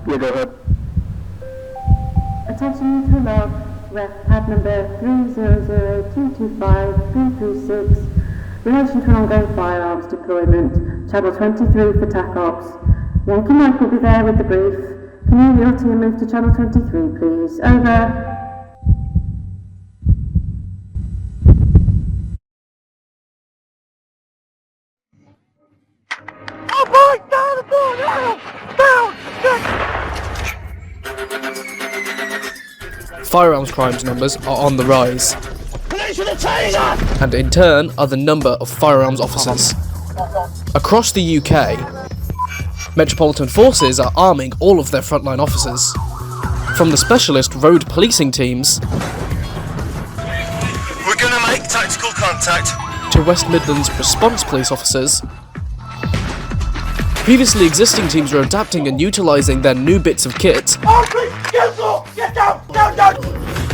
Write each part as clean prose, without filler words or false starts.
Yeah, go ahead. Attention to log, ref pad number 300225336, relation to an ongoing firearms deployment, channel 23 for TAC Ops. Yankee Mike will be there with the brief. Can you and your team move to channel 23, please? Over. Firearms crimes numbers are on the rise, and in turn are the number of firearms officers. Across the UK, Metropolitan Forces are arming all of their frontline officers, from the specialist road policing teams We're gonna make tactical contact to West Midlands response police officers. Previously existing teams are adapting and utilising their new bits of kit,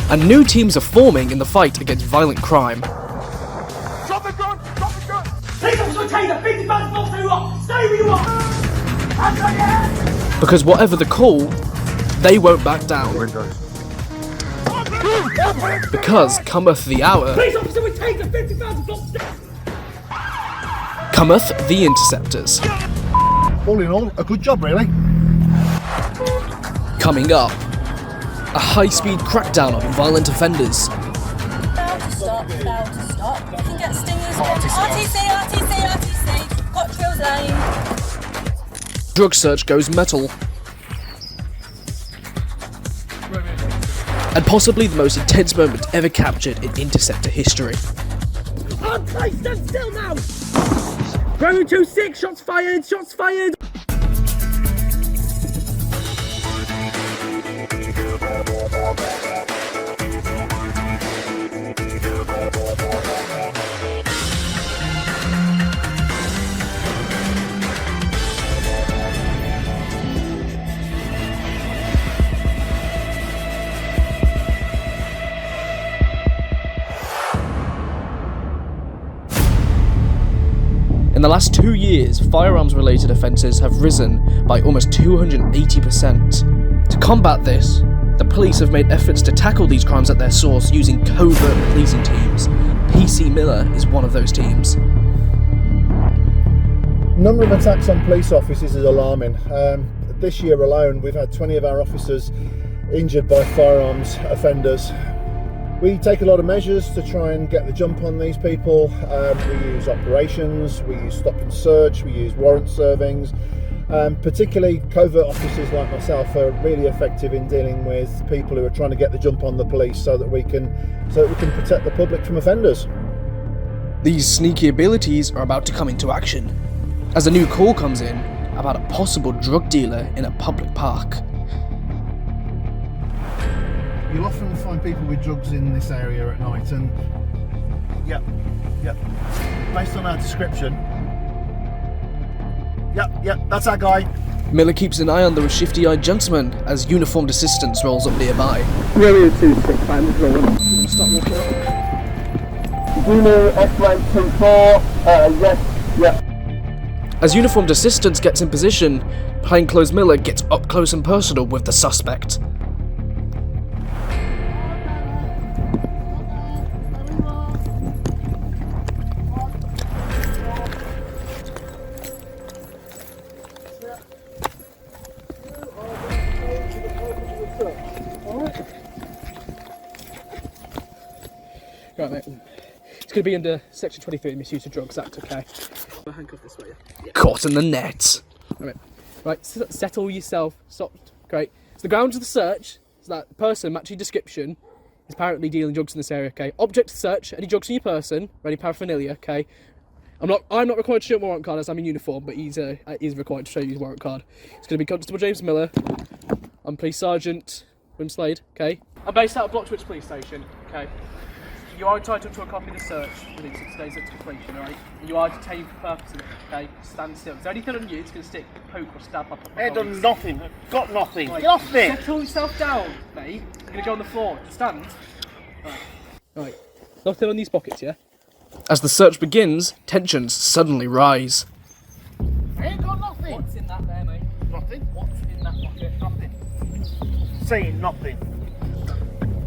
and new teams are forming in the fight against violent crime. Drop the gun! Drop the gun! Police officer with taser! 50 pounds box where you are! Stay where you are! Hands on your head! Because whatever the call, they won't back down. Because cometh the hour, Police officer with taser! 50 pounds box! cometh the Interceptors. All in all, a good job, really. Coming up, a high-speed crackdown on violent offenders. Bound to stop, bound to stop. You can get stingers. RTC, Cottrill's Lane. Drug search goes metal. And possibly the most intense moment ever captured in Interceptor history. Please stand still now! Bravo 2-6, shots fired, shots fired! In the last 2 years, firearms-related offences have risen by almost 280%. To combat this, the police have made efforts to tackle these crimes at their source using covert policing teams. PC Miller is one of those teams. Number of attacks on police officers is alarming. This year alone, we've had 20 of our officers injured by firearms offenders. We take a lot of measures to try and get the jump on these people. We use operations, we use stop and search, we use warrant servings. Particularly covert officers like myself are really effective in dealing with people who are trying to get the jump on the police so that we can protect the public from offenders. These sneaky abilities are about to come into action, as a new call comes in about a possible drug dealer in a public park. You'll often find people with drugs in this area at night, and yep, based on our description, yep, that's our guy. Miller keeps an eye on the shifty-eyed gentleman as uniformed assistance rolls up nearby. Warrior 2-6, I'm rolling. Start walking up. Juno F-924, yes, yep. As uniformed assistance gets in position, plainclothes Miller gets up close and personal with the suspect. Right, mate. It's going to be under Section 23, Misuse of Drugs Act, okay? I'll handcuff this way, yeah. Caught in the net. Right, settle yourself. Stop. Great. So the grounds of the search is that the person matching description is apparently dealing drugs in this area, okay? Object to search, any drugs on your person, or any paraphernalia, okay? I'm not required to show my warrant card as I'm in uniform, but he's required to show you his warrant card. It's going to be Constable James Miller. I'm Police Sergeant Wimslade, okay? I'm based out of Bloxwich Police Station, okay? You are entitled to a copy of the search within 6 days of completion, alright? You are detained for purposes, okay? Stand still. Is there anything on you that's going to stick, poke or stab up? I've done nothing. I've got nothing. Right. Get off me! Settle yourself down, mate. You're going to go on the floor. Stand. Right. Nothing on these pockets, yeah? As the search begins, tensions suddenly rise. I ain't got nothing. What's in that there, mate? Nothing. What's in that pocket? Nothing. saying nothing.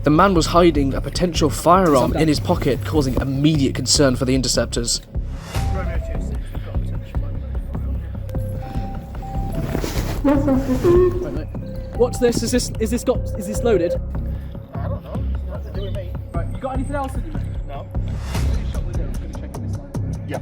The man was hiding a potential firearm in his pocket, causing immediate concern for the Interceptors. Yes, yes, received. Right, mate. What's this? Is this loaded? I don't know. It's nothing to do with me. Right, you got anything else in you, mate? No. Shut the door, I'm gonna check on this side. Yeah.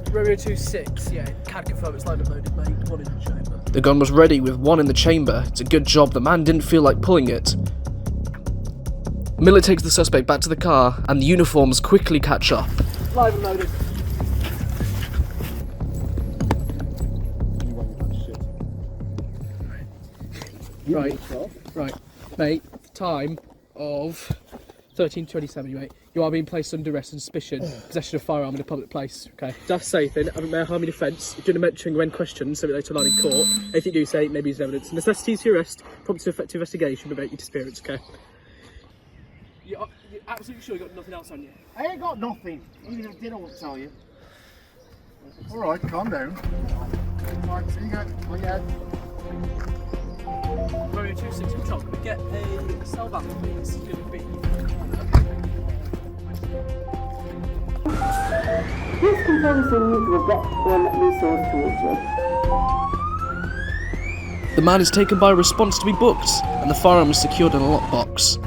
Romeo 26, yeah, can confirm it's loaded, mate. One in the chamber. The gun was ready with one in the chamber. It's a good job the man didn't feel like pulling it. Miller takes the suspect back to the car, and the uniforms quickly catch up. Live and loaded. Right, mate. Time of 13:27, mate. You are being placed under arrest and suspicion, possession of firearm in a public place. Okay. That's safe then. Haven't made a harming offence. You're doing a mentoring when questioned, so later on in court. Anything you do say may be used as evidence. Necessity to arrest, prompt to effective investigation, prevent your disappearance. Okay. You're absolutely sure you got nothing else on you? I ain't got nothing. Even if I did, I won't tell you. All right, calm down. All right, so you go on your head. Romeo 26, Tom, can we get a cell back, please? It's going to be... This controls the unit will get one resource towards you. The man is taken by a response to be booked, and the firearm is secured in a lockbox.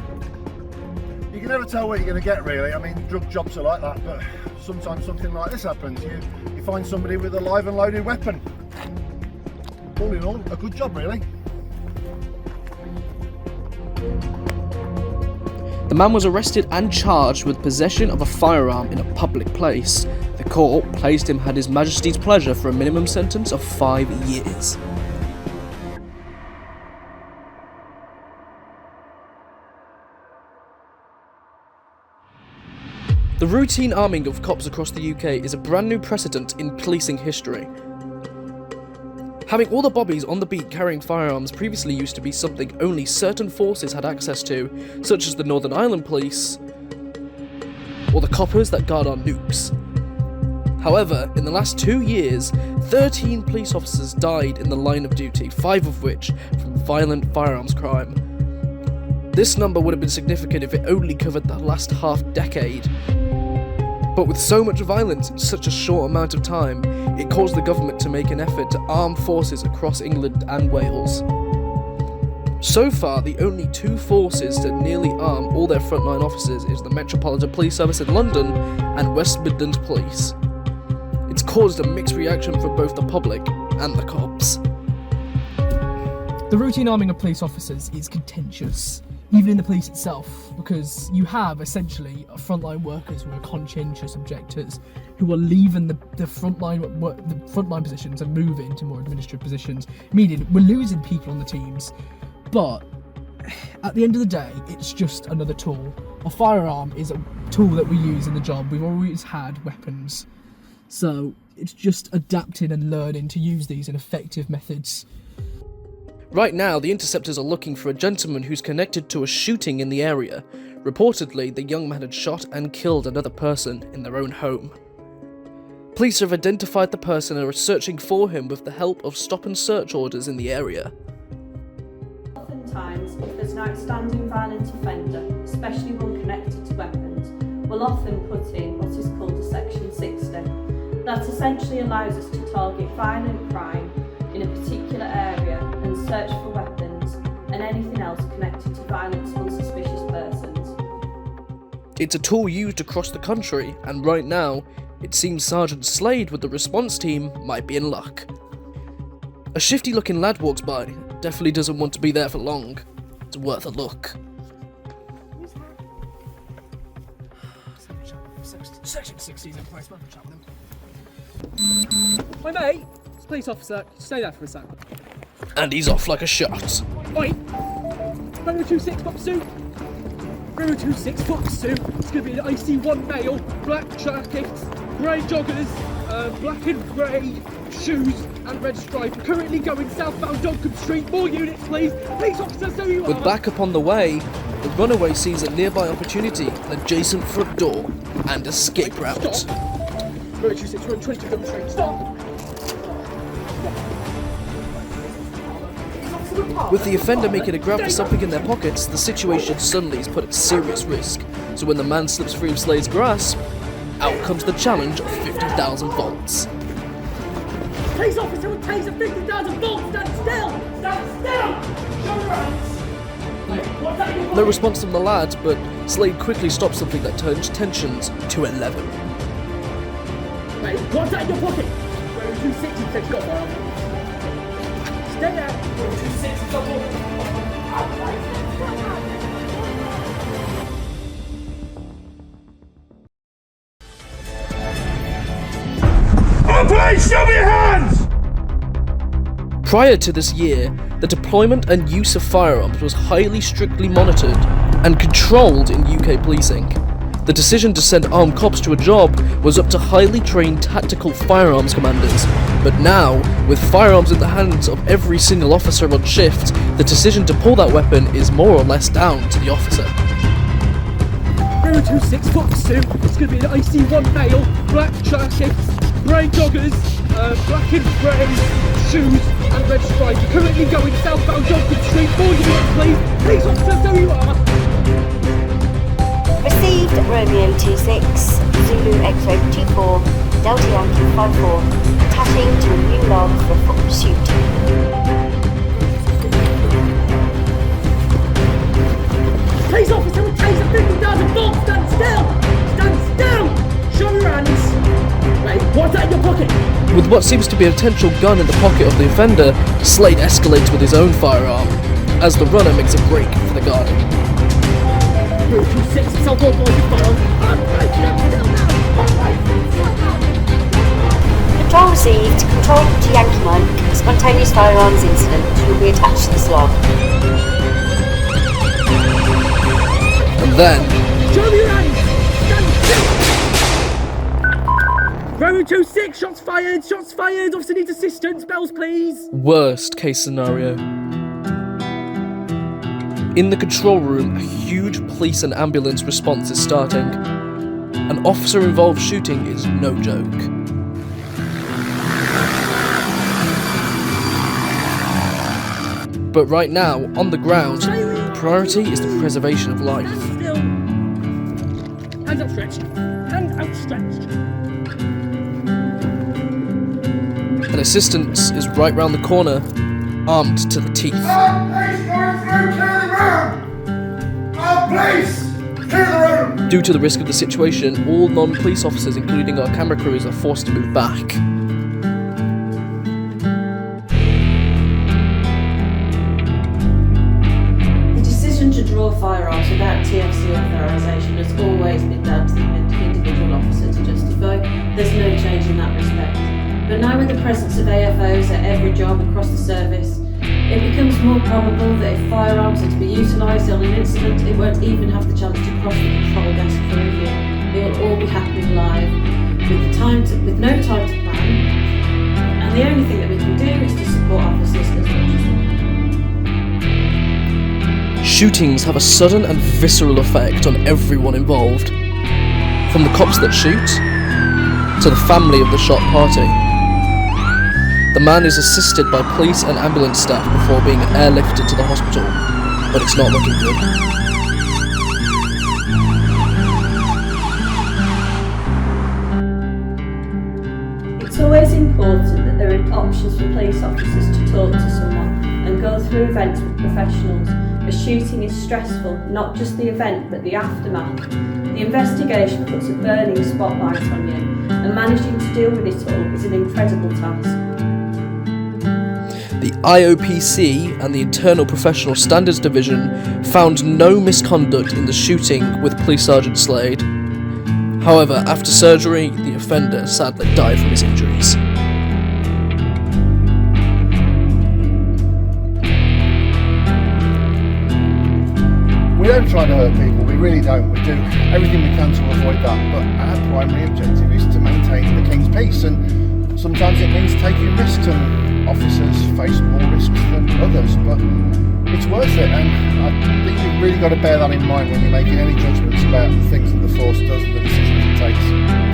You can never tell what you're going to get, really. I mean, drug jobs are like that, but sometimes something like this happens. You find somebody with a live and loaded weapon. All in all, a good job, really. The man was arrested and charged with possession of a firearm in a public place. The court placed him at His Majesty's pleasure for a minimum sentence of 5 years. The routine arming of cops across the UK is a brand new precedent in policing history. Having all the bobbies on the beat carrying firearms previously used to be something only certain forces had access to, such as the Northern Ireland Police, or the coppers that guard our nukes. However, in the last 2 years, 13 police officers died in the line of duty, 5 of which from violent firearms crime. This number would have been significant if it only covered the last half-decade. But with so much violence in such a short amount of time, it caused the government to make an effort to arm forces across England and Wales. So far, the only 2 forces to nearly arm all their frontline officers is the Metropolitan Police Service in London and West Midlands Police. It's caused a mixed reaction from both the public and the cops. The routine arming of police officers is contentious, even in the police itself, because you have essentially frontline workers who are conscientious objectors who are leaving the frontline positions and moving to more administrative positions, meaning we're losing people on the teams. But at the end of the day, it's just another tool. A firearm is a tool that we use in the job. We've always had weapons, so it's just adapting and learning to use these in effective methods. Right now, the Interceptors are looking for a gentleman who's connected to a shooting in the area. Reportedly, the young man had shot and killed another person in their own home. Police have identified the person and are searching for him with the help of stop and search orders in the area. Oftentimes, if there's an outstanding violent offender, especially one connected to weapons, we'll often put in what is called a Section 60. That essentially allows us to target violent crime in a particular area and search for weapons and anything else connected to violence on suspicious persons. It's a tool used across the country, and right now, it seems Sergeant Slade with the response team might be in luck. A shifty looking lad walks by, definitely doesn't want to be there for long. It's worth a look. Section 60's in place, man. Chat with him. Hi mate, it's a police officer. Stay there for a sec. And he's off like a shot. Oi! 026 pop suit. 026 pop suit. It's going to be an IC1 male, black jacket, grey joggers, black and grey shoes and red stripe. Currently going southbound Doncombe Street. More units, please. Police officers, so you are. With backup on the way, the runaway sees a nearby opportunity, an adjacent front door, and escape route. Stop. 026, we're on 22 Doncombe Street. Stop. With the offender making a grab for something in their pockets, the situation suddenly is put at serious risk. So when the man slips free of Slade's grasp, out comes the challenge of 50,000 volts. Police officer will taser 50,000 volts. Stand still. Stand still. Show your hands. What's that in your No response from the lads, but Slade quickly stops something that turns tensions to 11. Wait, what's that in your pocket? 026, you said you got one. Stay there. 026, it's got one. Police, show me your hands! Prior to this year, the deployment and use of firearms was highly strictly monitored and controlled in UK policing. The decision to send armed cops to a job was up to highly trained tactical firearms commanders. But now, with firearms in the hands of every single officer on shift, the decision to pull that weapon is more or less down to the officer. 026 foot suit. It's going to be an IC1 male, black jacket, grey joggers, black and grey shoes and red stripe. Currently going southbound Doncombe Street. More units, please. Police officers, so you are. Received Romeo 26, Zulu X-ray 24, Delta Yankee 54, attaching to a new log for foot pursuit. Police officer will taser 50,000 volts. Stand still. Stand still. Show your hands. Wait, what's that in your pocket? With what seems to be a potential gun in the pocket of the offender, Slade escalates with his own firearm, as the runner makes a break for the garden. 026, self-authorized file. I'm breaking up still now. Control received, control to Yankee Mike, spontaneous firearms incident will be attached to this log. And then, Show me your hands. Stand still. 026, shots fired. Shots fired. Officer needs assistance. Bells, please. worst case scenario. In the control room, a huge police and ambulance response is starting. An officer-involved shooting is no joke. But right now, on the ground, the priority is the preservation of life. Stand still. Hands outstretched. Hands outstretched. An assistance is right round the corner, armed to the teeth. Due to the risk of the situation, all non-police officers, including our camera crews, are forced to move back. The decision to draw firearms without TFC authorisation has always been down to the individual officer to justify. There's no change in that respect. But now with the presence of AFOs at every job across the service, it becomes more probable that if firearms are to be utilised on an incident, it won't even have the chance to cross the control desk for review. It will all be happening live, with no time to plan, and the only thing that we can do is to support officers as much as we can. Shootings have a sudden and visceral effect on everyone involved. From the cops that shoot, to the family of the shot party. The man is assisted by police and ambulance staff before being airlifted to the hospital, but it's not looking good. It's always important that there are options for police officers to talk to someone and go through events with professionals. A shooting is stressful, not just the event but the aftermath. The investigation puts a burning spotlight on you, and managing to deal with it all is an incredible task. The IOPC and the Internal Professional Standards Division found no misconduct in the shooting with Police Sergeant Slade. However, after surgery, the offender sadly died from his injuries. don't try to hurt people, we really don't. We do everything we can to avoid that, but our primary objective is to maintain the King's peace, and sometimes it means taking risks, and officers face more risks than others, but it's worth it, and I think you've really got to bear that in mind when you're making any judgments about the things that the force does and the decisions it takes.